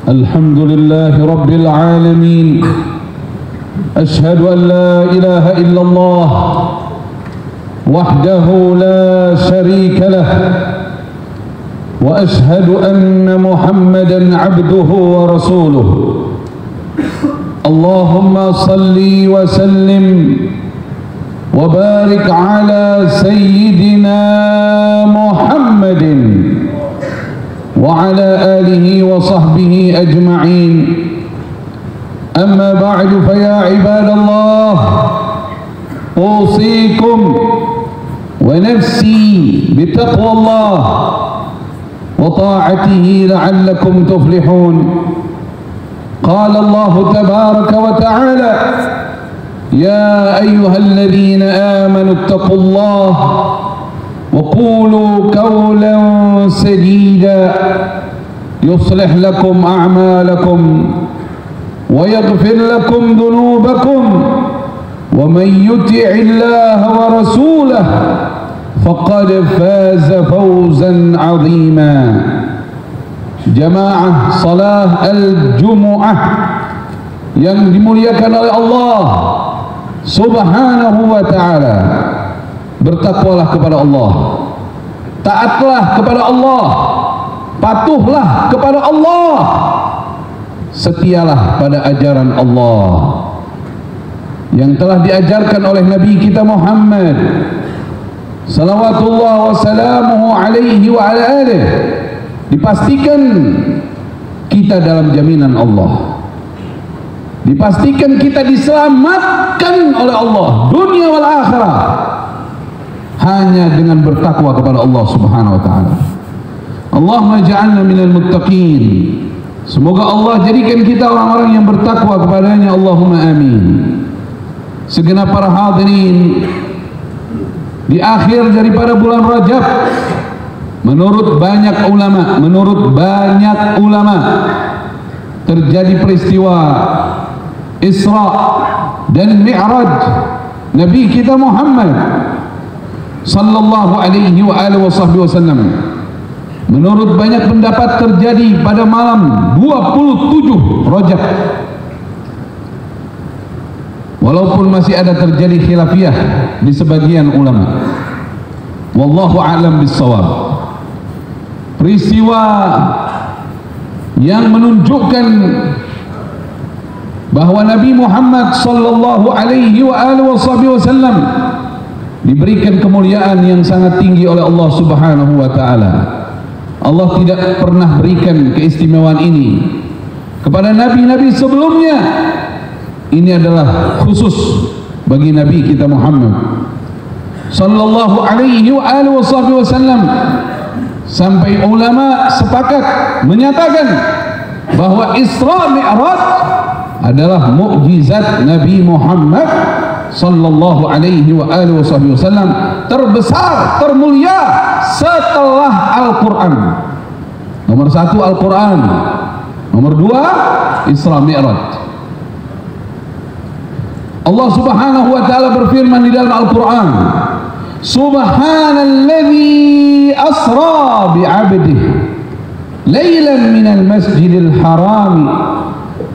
الحمد لله رب العالمين. أشهد أن لا إله إلا الله وحده لا شريك له، وأشهد أن محمدا عبده ورسوله. اللهم صل وسلم وبارك على سيدنا محمد وعلى آله وصحبه أجمعين. أما بعد، فيا عباد الله، أوصيكم ونفسي بتقوى الله وطاعته لعلكم تفلحون. قال الله تبارك وتعالى: يا أيها الذين آمنوا اتقوا الله وقولوا قولا سديدا يصلح لكم أعمالكم ويغفر لكم ذنوبكم، ومن يطع الله ورسوله فقد فاز فوزا عظيما. Jamaah salat al-Jumu'ah yang dimuliakan oleh Allah Subhanahu wa ta'ala, bertakwalah kepada Allah, taatlah kepada Allah, patuhlah kepada Allah, setialah pada ajaran Allah yang telah diajarkan oleh Nabi kita Muhammad salawatullah wa salamuhu alaihi wa ala alihi. Dipastikan kita dalam jaminan Allah, dipastikan kita diselamatkan oleh Allah dunia wal akhirah hanya dengan bertakwa kepada Allah Subhanahu wa ta'ala. Allahumma ja'alna minal muttaqin. Semoga Allah jadikan kita orang-orang yang bertakwa kepadanya. Allahumma amin. Segenap para hadirin, di akhir daripada bulan Rajab, menurut banyak ulama terjadi peristiwa Isra dan Mi'raj Nabi kita Muhammad sallallahu alaihi wa alihi wasallam. Menurut banyak pendapat terjadi pada malam 27 Rajab, walaupun masih ada terjadi khilafiyah di sebagian ulama. Wallahu a'lam bissawab. Peristiwa yang menunjukkan bahwa Nabi Muhammad sallallahu alaihi wa alihi wasallam diberikan kemuliaan yang sangat tinggi oleh Allah Subhanahu wa ta'ala. Allah tidak pernah berikan keistimewaan ini kepada nabi-nabi sebelumnya. Ini adalah khusus bagi Nabi kita Muhammad sallallahu alaihi wa alihi wasallam. Sampai ulama sepakat menyatakan bahwa Isra Mi'raj adalah mukjizat Nabi Muhammad sallallahu alaihi wa alihi wasallam terbesar, termulia setelah Al-Quran. Nomor 1 Al-Quran, nomor 2 Isra Mi'raj. Allah Subhanahu wa ta'ala berfirman di dalam Al-Quran: Subhanalladzi asra bi'abdihi laylan minal masjidil haram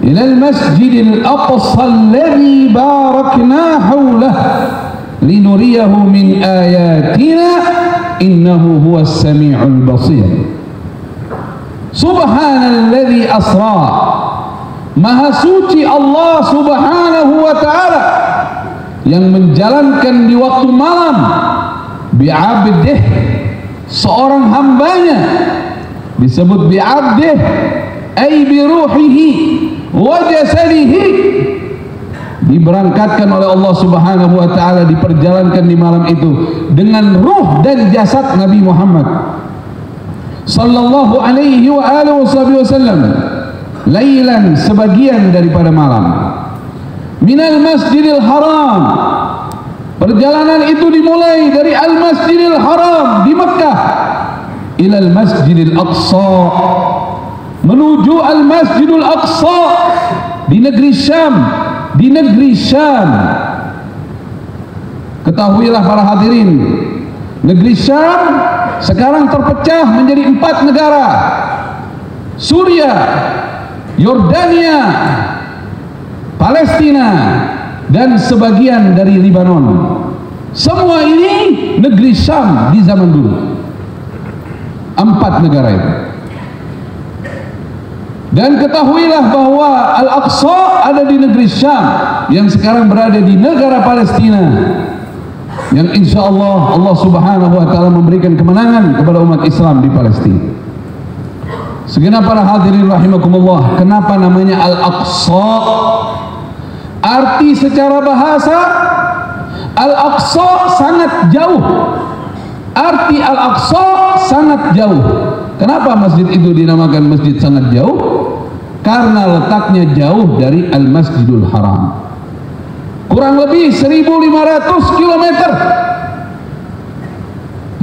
ilal masjidil aqsa alladzi barakna hawlahu linuriyahu min ayatina innahu huwas sami'ul basir. Subhanalladzi asra, maha suci Allah Subhanahu wa ta'ala yang menjalankan di waktu malam bi'abdih, seorang hambanya. Disebut bi'abdih ay biruhihi wa jasadihi, diberangkatkan oleh Allah Subhanahu wa ta'ala, diperjalankan di malam itu dengan ruh dan jasad Nabi Muhammad sallallahu alaihi wa alihi wasallam. Lailan, sebagian daripada malam, minal masjidil haram, perjalanan itu dimulai dari al-masjidil haram di Mekah ilal masjidil aqsa, menuju al-masjidul aqsa di negeri Syam. Di negeri Syam, ketahuilah para hadirin, negeri Syam sekarang terpecah menjadi 4 negara: Suriah, Yordania, Palestina, dan sebagian dari Lebanon. Semua ini negeri Syam di zaman dulu. 4 negara itu. Dan ketahuilah bahwa Al-Aqsa ada di negeri Syam yang sekarang berada di negara Palestina, yang insya Allah Allah subhanahu wa ta'ala memberikan kemenangan kepada umat Islam di Palestina. Segenap para hadirin rahimakumullah, kenapa namanya Al-Aqsa? Arti secara bahasa, Al-Aqsa sangat jauh. Arti Al-Aqsa sangat jauh. Kenapa masjid itu dinamakan masjid sangat jauh? Karena letaknya jauh dari Al-Masjidul Haram. Kurang lebih 1.500 km.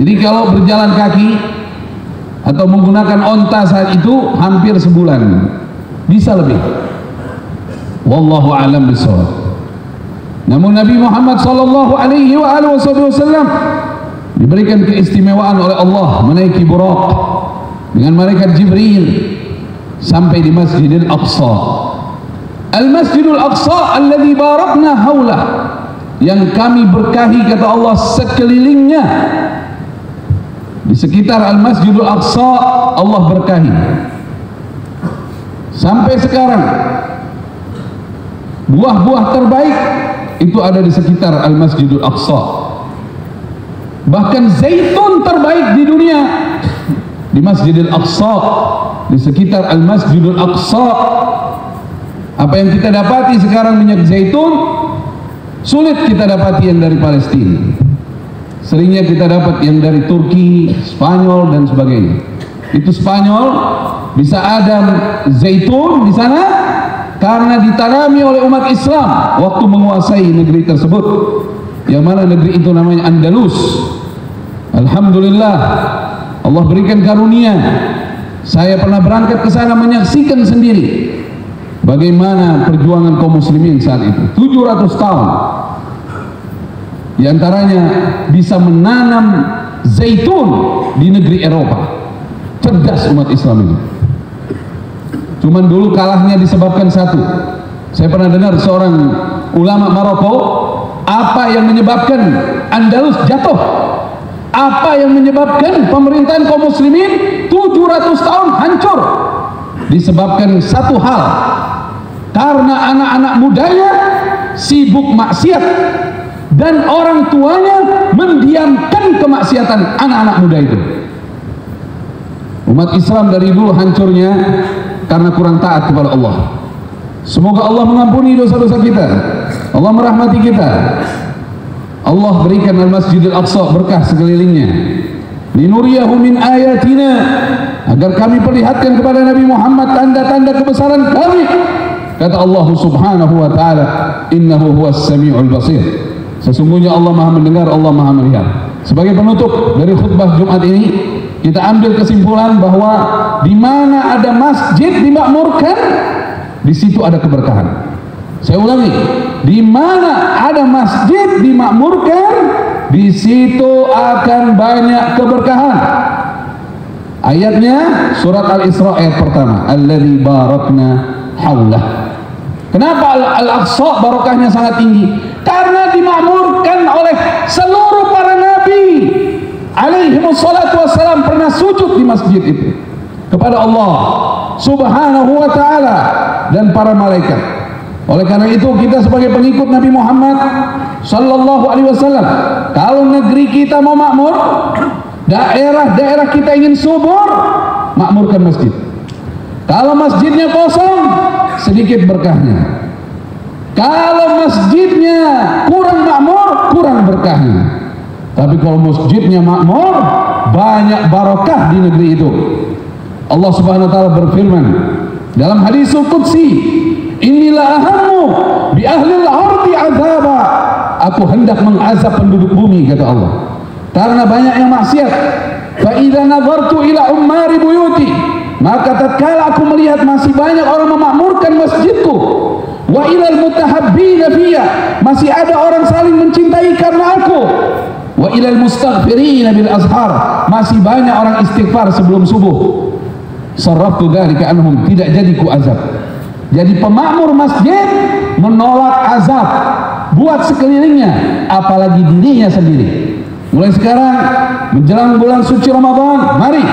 Jadi kalau berjalan kaki atau menggunakan onta saat itu hampir sebulan, bisa lebih. Wallahu a'lam bishawab. Namun Nabi Muhammad sallallahu alaihi wasallam diberikan keistimewaan oleh Allah menaiki Buraq dengan malaikat Jibril sampai di Masjidil Aqsa. Al-Masjidul Aqsa alladzi barakna haulah, yang kami berkahi kata Allah sekelilingnya. Di sekitar Al-Masjidul Aqsa Allah berkahi. Sampai sekarang buah-buah terbaik itu ada di sekitar Al-Masjidul Aqsa. Bahkan zaitun terbaik di dunia di Masjidil Aqsa, di sekitar Al-Masjidul Aqsa. Apa yang kita dapati sekarang minyak zaitun sulit kita dapati yang dari Palestina. Seringnya kita dapat yang dari Turki, Spanyol dan sebagainya. Itu Spanyol bisa ada zaitun di sana karena ditanami oleh umat Islam waktu menguasai negeri tersebut, yang mana negeri itu namanya Andalus. Alhamdulillah, Allah berikan karunia. Saya pernah berangkat ke sana menyaksikan sendiri bagaimana perjuangan kaum muslimin saat itu. 700 tahun di antaranya bisa menanam zaitun di negeri Eropa. Cerdas umat Islam ini. Cuman dulu kalahnya disebabkan satu. Saya pernah dengar seorang ulama Maroko, apa yang menyebabkan Andalus jatuh? Apa yang menyebabkan pemerintahan kaum muslimin 700 tahun hancur? Disebabkan satu hal. Karena anak-anak mudanya sibuk maksiat dan orang tuanya mendiamkan kemaksiatan anak-anak muda itu. Umat Islam dari dulu hancurnya karena kurang taat kepada Allah. Semoga Allah mengampuni dosa-dosa kita, Allah merahmati kita. Allah berikan Al-Masjidil Aqsa berkah sekelilingnya. Linuriyahu min ayatina, agar kami perlihatkan kepada Nabi Muhammad tanda-tanda kebesaran kami. Kata Allah subhanahu wa ta'ala, innahu huwas sami'ul basir. Sesungguhnya Allah maha mendengar, Allah maha melihat. Sebagai penutup dari khutbah Jumat ini, kita ambil kesimpulan bahwa di mana ada masjid dimakmurkan, di situ ada keberkahan. Saya ulangi, di mana ada masjid dimakmurkan, di situ akan banyak keberkahan. Ayatnya surat Al-Isra ayat pertama, alladzi barakna haulah. Kenapa Al-Aqsa barokahnya sangat tinggi? Karena dimakmurkan oleh seluruh para nabi alaihi wassalatu wassalam pernah sujud di masjid itu kepada Allah subhanahu wa ta'ala dan para malaikat. Oleh karena itu kita sebagai pengikut Nabi Muhammad sallallahu alaihi wasallam, kalau negeri kita mau makmur, daerah-daerah kita ingin subur, makmurkan masjid. Kalau masjidnya kosong, sedikit berkahnya. Kalau masjidnya kurang makmur, kurang berkahnya. Tapi kalau masjidnya makmur, banyak barokah di negeri itu. Allah subhanahu wa ta'ala berfirman dalam hadisul qudsi, inilah ahammu bi ahlil ardi azaba. Aku hendak mengazab penduduk bumi, kata Allah, karena banyak yang maksiat. Fa idza nazartu ila ummari buyuti, maka tatkala aku melihat masih banyak orang memakmurkan masjidku, wa ilal mutahabbina fiyya, masih ada orang saling mencintai karena aku, wa ilal mustaghfirina bil azhar, masih banyak orang istighfar sebelum subuh, sarraftu dzalika anhum, tidak jadi ku azab. Jadi pemakmur masjid menolak azab buat sekelilingnya, apalagi dirinya sendiri. Mulai sekarang menjelang bulan suci Ramadan, mari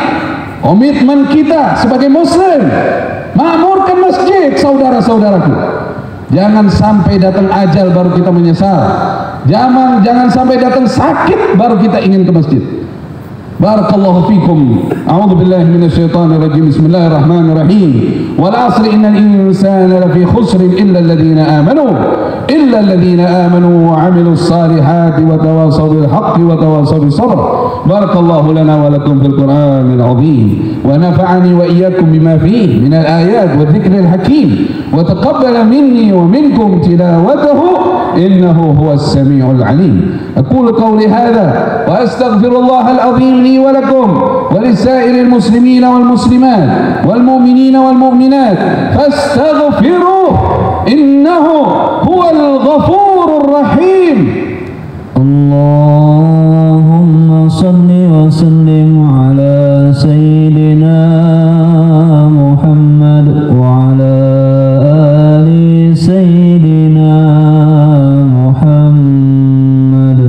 komitmen kita sebagai muslim makmurkan masjid, saudara-saudaraku. Jangan sampai datang ajal baru kita menyesal. Jangan sampai datang sakit baru kita ingin ke masjid. Barakallahu fikum. A'udzu billahi minasyaitonir rajim. Bismillahirrahmanirrahim. Wal 'asri innal insana lafi khusrin illa alladhina amanu wa 'amilus salihati wa tawasaw bil haqqi wa tawasaw bis sabr. Barakallahu lana wa lakum fil Qur'anil 'azim wa nafa'ani wa iyyakum bima fihi minal ayat wa dhikril hakim wa taqabbala minni wa minkum tilawatahu innahu huwas samiul 'alim. Aqulu qawli hadha wa astaghfirullahal 'azim لي ولكم ولسائر المسلمين والمسلمات والمؤمنين والمؤمنات فاستغفروه إنه هو الغفور الرحيم. اللهم صل وسلم على سيدنا محمد وعلى آل سيدنا محمد.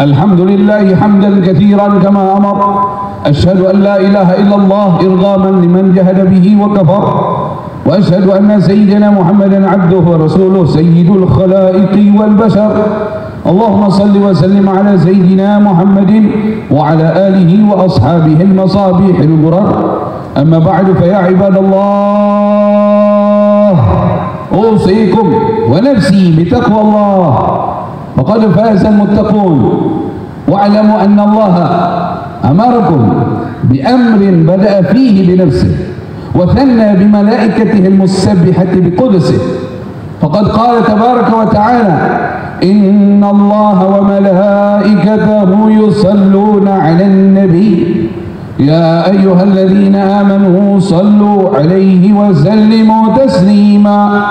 الحمد لله حمدا كثيرا كما أمر. أشهد أن لا إله إلا الله إرغاما لمن جهد به وكفر، وأشهد أن سيدنا محمدا عبده ورسوله سيد الخلائق والبشر. اللهم صل وسلم على سيدنا محمد وعلى آله وأصحابه المصابيح الغرر. أما بعد فيا عباد الله أوصيكم ونفسي بتقوى الله فقد فاز المتقون. واعلموا أن الله أمركم بأمر بدأ فيه بنفسه وثنى بملائكته المسبحة بقدسه، فقد قال تبارك وتعالى إن الله وملائكته يصلون على النبي يا أيها الذين آمنوا صلوا عليه وسلموا تسليما.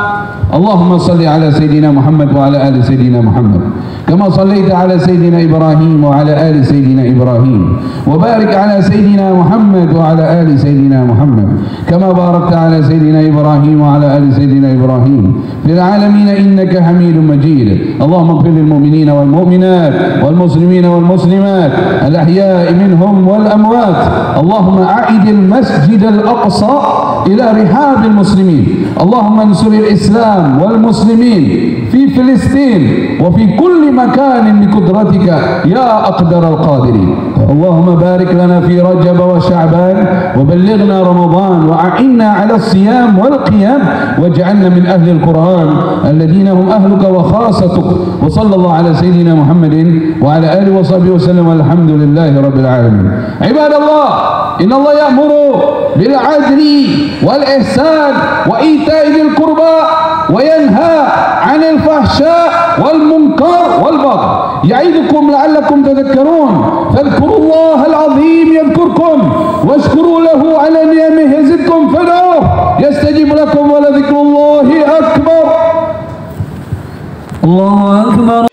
اللهم صل على سيدنا محمد وعلى آل سيدنا محمد كما صليت على سيدنا إبراهيم وعلى آل سيدنا إبراهيم، وبارك على سيدنا محمد وعلى آل سيدنا محمد كما باركت على سيدنا إبراهيم وعلى آل سيدنا إبراهيم في العالمين إنك حميد مجيد. اللهم اغفر للمؤمنين والمؤمنات والمسلمين والمسلمات الأحياء منهم والأموات. اللهم أعد المسجد الأقصى إلى رحاب المسلمين. اللهم انصر الإسلام والمسلمين في فلسطين وفي كل مكان بقدرتك يا أقدر القادرين. اللهم بارك لنا في رجب وشعبان وبلغنا رمضان وأعنا على الصيام والقيام واجعلنا من أهل القرآن الذين هم أهلك وخاصتك. وصلى الله على سيدنا محمد وعلى آله وصحبه وسلم والحمد لله رب العالمين. عباد الله إن الله يأمر بالعدل والإحسان وإيتاء ذي القربى وينهى عن الفحشاء والمنكر والبغي يعظكم لعلكم تذكرون. فاذكروا الله العظيم يذكركم واشكروا له على نعمه يزدكم فادعوه يستجيب لكم ولذكر الله أكبر. الله أكبر.